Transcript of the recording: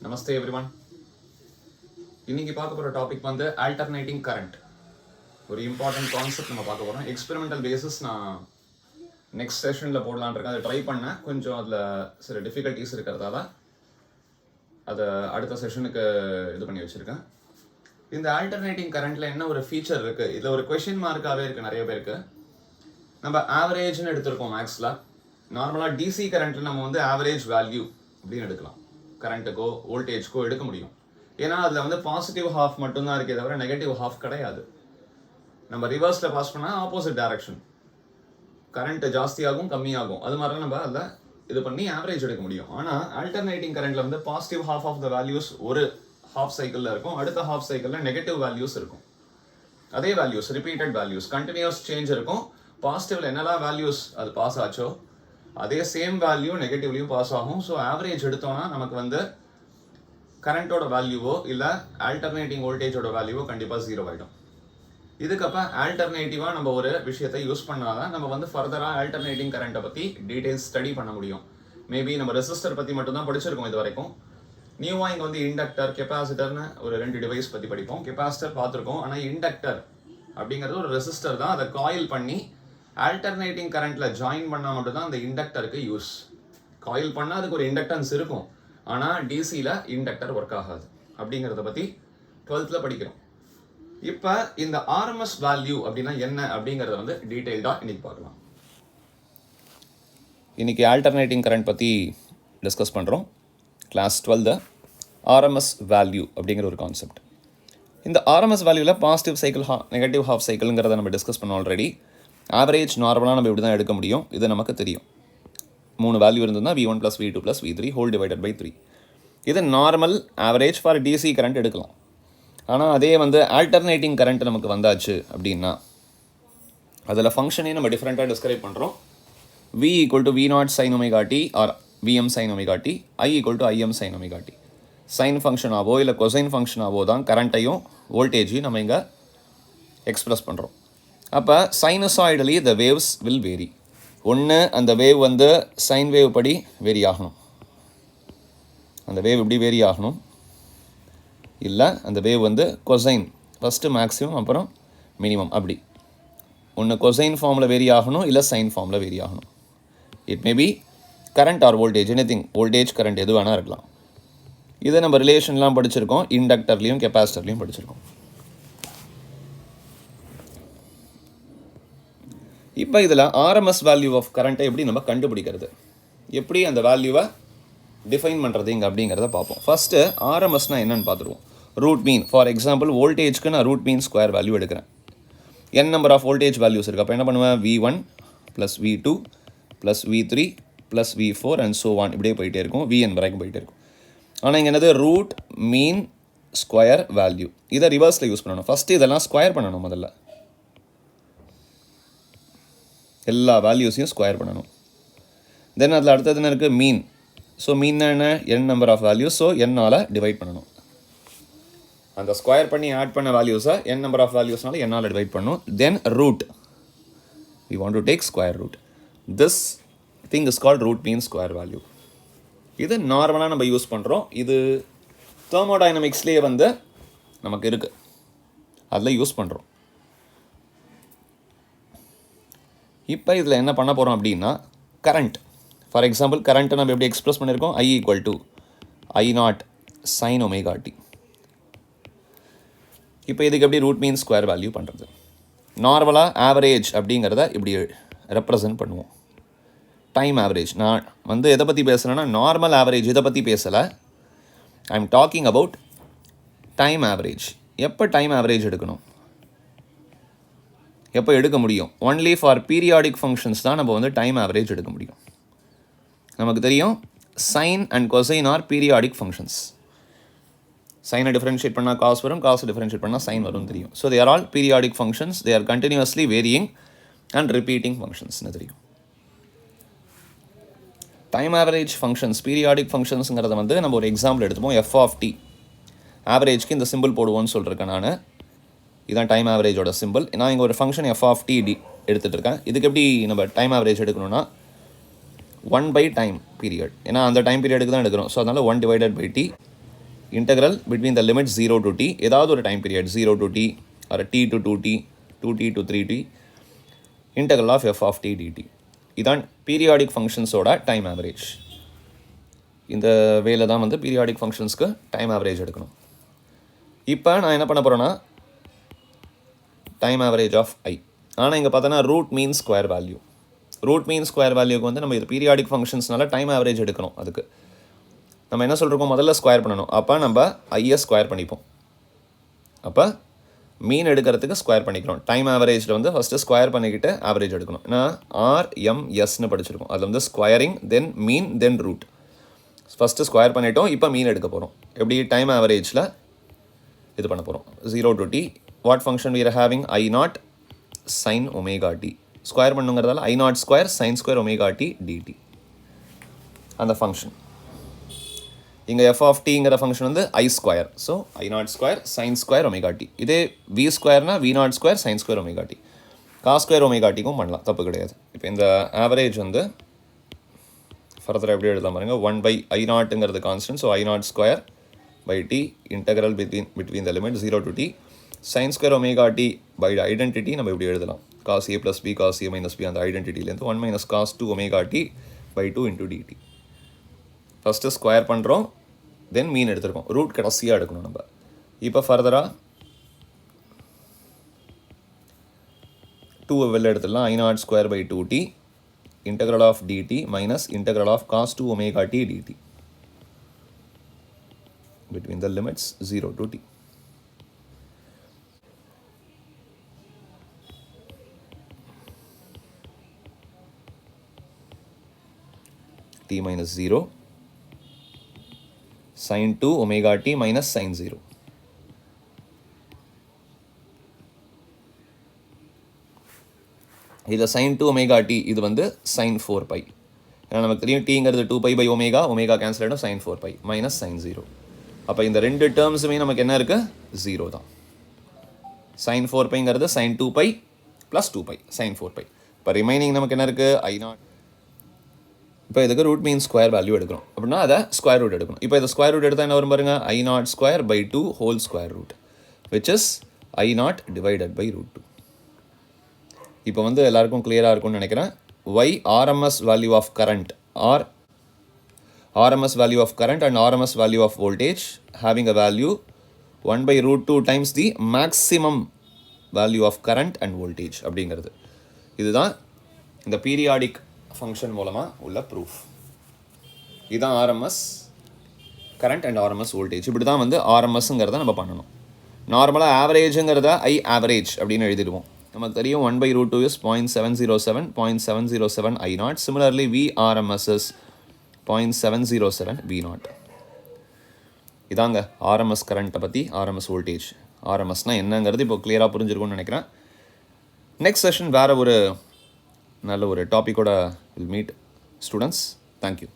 நமஸ்தே everyone. இன்னைக்கு பார்க்க போகிற டாபிக் வந்து ஆல்டர்னேட்டிங் கரண்ட். ஒரு இம்பார்ட்டன்ட் கான்செப்ட் நம்ம பார்க்க போகிறோம். எக்ஸ்பெரிமெண்டல் பேசிஸ் நான் நெக்ஸ்ட் செஷனில் போடலான் இருக்கேன். அதை ட்ரை பண்ணேன். கொஞ்சம் அதில் சில டிஃபிகல்ட்டிஸ் இருக்கிறதால அதை அடுத்த செஷனுக்கு இது பண்ணி வச்சுருக்கேன். இந்த ஆல்டர்னேட்டிங் கரண்ட்டில் என்ன ஒரு ஃபீச்சர் இருக்குது, இதில் ஒரு கொஷின் மார்க்காகவே இருக்குது நிறைய பேருக்கு. நம்ம ஆவரேஜ்னு எடுத்திருக்கோம் மேக்ஸில். நார்மலாக டிசி கரண்ட்டில் நம்ம வந்து ஆவரேஜ் வேல்யூ அப்படின்னு எடுக்கலாம். கரண்ட்டுக்கோ வோல்டேஜ்க்கோ எடுக்க முடியும். ஏன்னா அதில் வந்து பாசிட்டிவ் ஹாஃப் மட்டும்தான் இருக்கே தவிர நெகட்டிவ் ஹாஃப் கிடையாது. நம்ம ரிவர்ஸில் பாஸ் பண்ணால் ஆப்போசிட் டைரக்ஷன், கரண்ட் ஜாஸ்தியாகும் கம்மியாகும், அது மாதிரிலாம் நம்ம அதில் இது பண்ணி ஆவரேஜ் எடுக்க முடியும். ஆனால் ஆல்டர்னேட்டிங் கரண்ட்டில் வந்து positive half of the values ஒரு ஹாஃப் சைக்கிளில் இருக்கும், அடுத்த ஹாஃப் சைக்கிளில் நெகட்டிவ் வேல்யூஸ் இருக்கும். அதே values repeated values continuous change இருக்கும். பாசிட்டிவில் என்னெல்லாம் வேல்யூஸ் அது பாஸ் ஆச்சோ அதே சேம் வேல்யூ நெகட்டிவ்லையும் பாஸ் ஆகும். ஸோ ஆவரேஜ் எடுத்தோன்னா நமக்கு வந்து கரண்ட்டோட வேல்யூவோ இல்லை ஆல்டர்னேட்டிங் வோல்டேஜோட வேல்யூவோ கண்டிப்பாக 0 ஆகிடும். இதுக்கப்புறம் ஆல்டர்னேட்டிவாக நம்ம ஒரு விஷயத்தை யூஸ் பண்ணாதான் நம்ம வந்து ஃபர்தராக ஆல்டர்னேட்டிங் கரண்ட்டை பற்றி டீட்டெயில்ஸ் ஸ்டடி பண்ண முடியும். மேபி நம்ம ரெசிஸ்டர் பற்றி மட்டும்தான் படிச்சிருக்கோம் இது வரைக்கும். நியூவாக இங்கே வந்து இண்டக்டர் கெப்பாசிட்டர்னு ஒரு 2 டிவைஸ் பற்றி படிப்போம். கெப்பாசிட்டர் பார்த்துருக்கோம், ஆனால் இண்டக்டர் அப்படிங்கிறது ஒரு ரெசிஸ்டர் தான். அதை காயில் பண்ணி ஆல்டர்னேட்டிங் கரண்ட்டில் ஜாயின் பண்ணால் மட்டும்தான் அந்த இண்டக்டருக்கு யூஸ். காயில் பண்ணால் அதுக்கு ஒரு இண்டக்டன்ஸ் இருக்கும், ஆனால் டிசியில் இண்டக்டர் ஒர்க் ஆகாது. அப்படிங்கிறத பற்றி 12th படிக்கிறோம். இப்போ இந்த ஆர்எம்எஸ் வேல்யூ அப்படின்னா என்ன அப்படிங்கிறத வந்து டீட்டெயில்டாக இன்னைக்கு பார்க்கலாம். இன்னைக்கு ஆல்டர்னேட்டிங் கரண்ட் பற்றி டிஸ்கஸ் பண்ணுறோம். கிளாஸ் 12 ஆர்எம்எஸ் வேல்யூ அப்படிங்கிற ஒரு கான்செப்ட். இந்த ஆர்எம்எஸ் வேல்யூவில் பாசிட்டிவ் சைக்கிள் நெகட்டிவ் ஹாஃப் சைக்கிள்ங்கிறத நம்ம டிஸ்கஸ் பண்ணோம் ஆல்ரெடி. ஆவரேஜ் நார்மலாக நம்ம இப்படி தான் எடுக்க முடியும், இது நமக்கு தெரியும். 3 வேல்யூ இருந்ததுன்னா V1 + V2 + V3 whole divided by 3. இது normal average for DC current எடுக்கலாம். ஆனால் அதே வந்து ஆல்டர்னேட்டிங் கரண்ட் நமக்கு வந்தாச்சு அப்படின்னா அதில் ஃபங்க்ஷனே நம்ம டிஃப்ரெண்ட்டாக டிஸ்கிரைப் பண்ணுறோம். V = V0 sin ωt or Vm sin ωt, I = Im sin ωt. Sine ஃபங்க்ஷனாவோ இல்லை கொசைன் ஃபங்க்ஷனாவோ தான் கரண்ட்டையும் வோல்டேஜையும் நம்ம இங்கே எக்ஸ்ப்ரெஸ் பண்ணுறோம். அப்போ சைனசாய்டலி த வேவ்ஸ் வில் வேரி. ஒன்று அந்த வேவ் வந்து சைன் வேவ் படி வேரி ஆகணும், அந்த வேவ் இப்படி வேரி ஆகணும். இல்லை அந்த வேவ் வந்து கொசைன் ஃபஸ்ட்டு மேக்ஸிமம் அப்புறம் மினிமம், அப்படி ஒன்று கொசைன் ஃபார்மில் வேரி ஆகணும், இல்லை சைன் ஃபார்மில் வேரி ஆகணும். It may be current or voltage, anything, voltage current எது வேணால் இருக்கலாம். இதை நம்ம ரிலேஷன்லாம் படிச்சிருக்கோம், இண்டக்டர்லேயும் கெப்பாசிட்டர்லேயும் படிச்சிருக்கோம். இப்போ இதில் ஆர்எம்எஸ் வேல்யூ ஆஃப் கரண்ட்டை எப்படி நம்ம கண்டுபிடிக்கிறது, எப்படி அந்த வேல்யூவை டிஃபைன் பண்ணுறது இங்கே அப்படிங்கிறத பார்ப்போம். ஃபஸ்ட்டு ஆர்எம்எஸ்னால் என்னென்னு பார்த்துருவோம். ரூட் மீன், ஃபார் எக்ஸாம்பிள் வோல்டேஜ்க்கு நான் ரூட் மீன் ஸ்கொயர் வேல்யூ எடுக்கிறேன். என் நம்பர் ஆஃப் வோல்டேஜ் வேல்யூஸ் இருக்குது. அப்போ என்ன பண்ணுவேன், V1 + V2 + V3 + V4 and so on, இப்படியே போயிட்டே இருக்கும், Vn வரைக்கும் போயிட்டே இருக்கும். ஆனால் இங்கே என்னது, ரூட் மீன் ஸ்கொயர் வேல்யூ. இதை ரிவர்ஸில் யூஸ் பண்ணணும். ஃபஸ்ட்டு இதெல்லாம் ஸ்கொயர் பண்ணணும். முதல்ல எல்லா வேல்யூஸையும் ஸ்கொயர் பண்ணணும். தென் அதில் அடுத்தது என்ன இருக்குது, மீன். ஸோ மீன் என்ன, n number of values, so என்னால் டிவைட் பண்ணணும். அந்த ஸ்கொயர் பண்ணி ஆட் பண்ண வேல்யூஸை n நம்பர் ஆஃப் வேல்யூஸ்னால என்னால் டிவைட் பண்ணணும். Then root, we want to take square root. This thing is called root mean square value. இது நார்மலாக நம்ம யூஸ் பண்ணுறோம். இது தெர்மோடைனமிக்ஸ்லேயே வந்து நமக்கு இருக்குது, அதில் யூஸ் பண்ணுறோம். இப்போ இதில் என்ன பண்ண போகிறோம் அப்படின்னா, கரண்ட், ஃபார் எக்ஸாம்பிள் கரண்ட்டை நம்ம எப்படி எக்ஸ்ப்ரெஸ் பண்ணியிருக்கோம், I = I0 sin ωt. இப்போ இதுக்கு எப்படி ரூட் மீன் ஸ்கொயர் வேல்யூ பண்ணுறது, நார்மலாக ஆவரேஜ் அப்படிங்கிறத இப்படி ரெப்ரசன்ட் பண்ணுவோம். டைம் ஆவரேஜ், நான் வந்து எதை பற்றி பேசுகிறேன்னா நார்மல் ஆவரேஜ், இதை பற்றி பேசலை. I am talking about time average. எப்போ டைம் ஆவரேஜ் எடுக்கணும், எப்போ எடுக்க முடியும், ஒன்லி ஃபார் பீரியாடிக் ஃபங்க்ஷன்ஸ் தான் நம்ம வந்து டைம் ஆவரேஜ் எடுக்க முடியும். நமக்கு தெரியும் sine and cosine are periodic functions. சைனை டிஃப்ரென்ஷியேட் பண்ணால் காஸ் வரும், காசு டிஃப்ரென்ஷியேட் பண்ணால் சைன் வரும் தெரியும். So they are all periodic functions, they are continuously varying and repeating ஃபங்க்ஷன்ஸ்னு தெரியும். டைம் ஆவரேஜ் ஃபங்க்ஷன்ஸ், பீரியாடிக் ஃபங்க்ஷன்ஸுங்கிறத வந்து நம்ம ஒரு எக்ஸாம்பிள் எடுத்துப்போம். f(t), ஆவரேஜ்க்கு இந்த சிம்பிள் போடுவோன்னு சொல்லியிருக்கேன் நான். இதுதான் டைம் ஆவரேஜோட சிம்பிள். நான் இங்கே ஒரு ஃபங்க்ஷன் f(t) எடுத்துகிட்டு இருக்கேன். இதுக்கு எப்படி நம்ம டைம் ஆவரேஜ் எடுக்கணும்னா 1/time பீரியட், ஏன்னா அந்த டைம் பீரியடுக்கு தான் எடுக்கிறோம். ஸோ அதனால் 1/t integral between the limit 0 to t ஏதாவது ஒரு டைம் பீரியட் 0 to t ஒரு t to 2t 2t to 3t integral of f of t dt. இதான் பீரியாடிக் ஃபங்க்ஷன்ஸோட டைம் ஆவரேஜ். இந்த வேலை தான் வந்து பீரியாடிக் ஃபங்க்ஷன்ஸ்க்கு டைம் ஆவரேஜ் எடுக்கணும். இப்போ நான் என்ன பண்ண போகிறேன்னா டைம் ஆவரேஜ் ஆஃப் ஐ. ஆனால் இங்கே பார்த்தோன்னா root mean square value. Root mean square வேல்யூக்கு வந்து நம்ம இது பீரியாடிக் ஃபங்க்ஷன்ஸ்னால டைம் ஆவரேஜ் எடுக்கணும். அதுக்கு நம்ம என்ன சொல்கிறோம், முதல்ல ஸ்கொயர் பண்ணணும். அப்போ நம்ம ஐயை ஸ்கொயர் பண்ணிப்போம். அப்போ மீன் எடுக்கிறதுக்கு ஸ்கொயர் பண்ணிக்கிறோம். டைம் ஆவரேஜில் வந்து ஃபஸ்ட்டு ஸ்கொயர் பண்ணிக்கிட்டு ஆவரேஜ் எடுக்கணும். ஏன்னா RMSன்னு படிச்சிருக்கோம். அதில் வந்து ஸ்கொயரிங் தென் மீன் தென் ரூட். ஃபஸ்ட்டு ஸ்கொயர் பண்ணிட்டோம், இப்போ மீன் எடுக்க போகிறோம். எப்படி டைம் ஆவரேஜில் இது பண்ண போகிறோம். 0 to t what function we are having I0 sin omega t. Square பண்ணுங்கிறதால I0 square sin square omega t dt அந்த ஃபங்க்ஷன். இங்கே f of tங்கிற ஃபங்க்ஷன் வந்து I square. So I0 square sin square omega t. இதே v ஸ்கொயர்னா V0 square sin square omega t. cos square omega tக்கும் பண்ணலாம், தப்பு கிடையாது. இப்போ இந்த ஆவரேஜ் வந்து ஃபர்தர் எப்படி எழுதலாம் பாருங்க. 1/I0ங்கிறது constant. So I0 square by t integral between the limit 0 to t sin square omega t by the identity நம்ம இப்படி எழுதலாம். cos a plus b cos a minus b அந்த ஐடென்டிட்டிலேருந்து 1 minus cos 2 omega t by 2 into dt. First square பண்ணுறோம், தென் மீன் எடுத்துருக்கோம். Root கடைசியாக எடுக்கணும் நம்ம. இப்போ ஃபர்தராக 2 வெளில எடுத்துடலாம். I0 square by 2t integral of dt minus integral of cos 2 omega t dt between the limits 0 to t. t minus 0 sin 2 omega t minus sin 0. இதில் sin 2 omega t இது வந்து sin 4 pi. ஏன்னா நமக்கு தெரியும் tங்கிறது 2 pi by omega, omega cancel ஆகிடும், sin 4 pi minus sin 0. அப்போ இந்த ரெண்டு டேர்ம்ஸுமே நமக்கு என்ன இருக்குது, 0 தான். sin 4 பைங்கிறது sin 2 pi plus 2 pi sin 4 pi. இப்போ ரிமைனிங் நமக்கு என்ன இருக்குது, I0. இப்போ இதுக்கு ரூட் மீன் ஸ்கொயர் வேல்யூ எடுக்கணும் அப்படின்னா அதை ஸ்கொயர் ரூட் எடுக்கணும். இப்போ இதை ஸ்கொயர் ரூட் எடுத்தால் என்ன வரும் பாருங்க, I0 square by 2 whole square root which is I0 divided by root 2. இப்போ வந்து எல்லாருக்கும் கிளியராக இருக்கும்னு நினைக்கிறேன். y RMS value of current or RMS value of current and RMS value of voltage having a value 1 by root 2 times the maximum value of current and voltage அப்படிங்கிறது. இதுதான் இந்த periodic function மூலமாக உள்ள ப்ரூஃப். இதுதான் RMS current and RMS voltage. இப்படி தான் வந்து RMSங்கிறத நம்ம பண்ணணும். நார்மலாக ஆவரேஜுங்கிறத I average அப்படின்னு எழுதிடுவோம். நமக்கு தெரியும் 1 by root 2 is 0.707, 0.707 I0. Similarly, VRMS is 0.707 V0. இதாங்க RMS கரண்ட்டை பற்றி, RMS வோல்டேஜ். RMSனால் என்னங்கிறது இப்போ கிளியராக புரிஞ்சிருக்கும்னு நினைக்கிறேன். நெக்ஸ்ட் செஷன் வேறு ஒரு நல்ல ஒரு டாப்பிக்கோட வில் மீட் ஸ்டூடெண்ட்ஸ். தேங்க்யூ.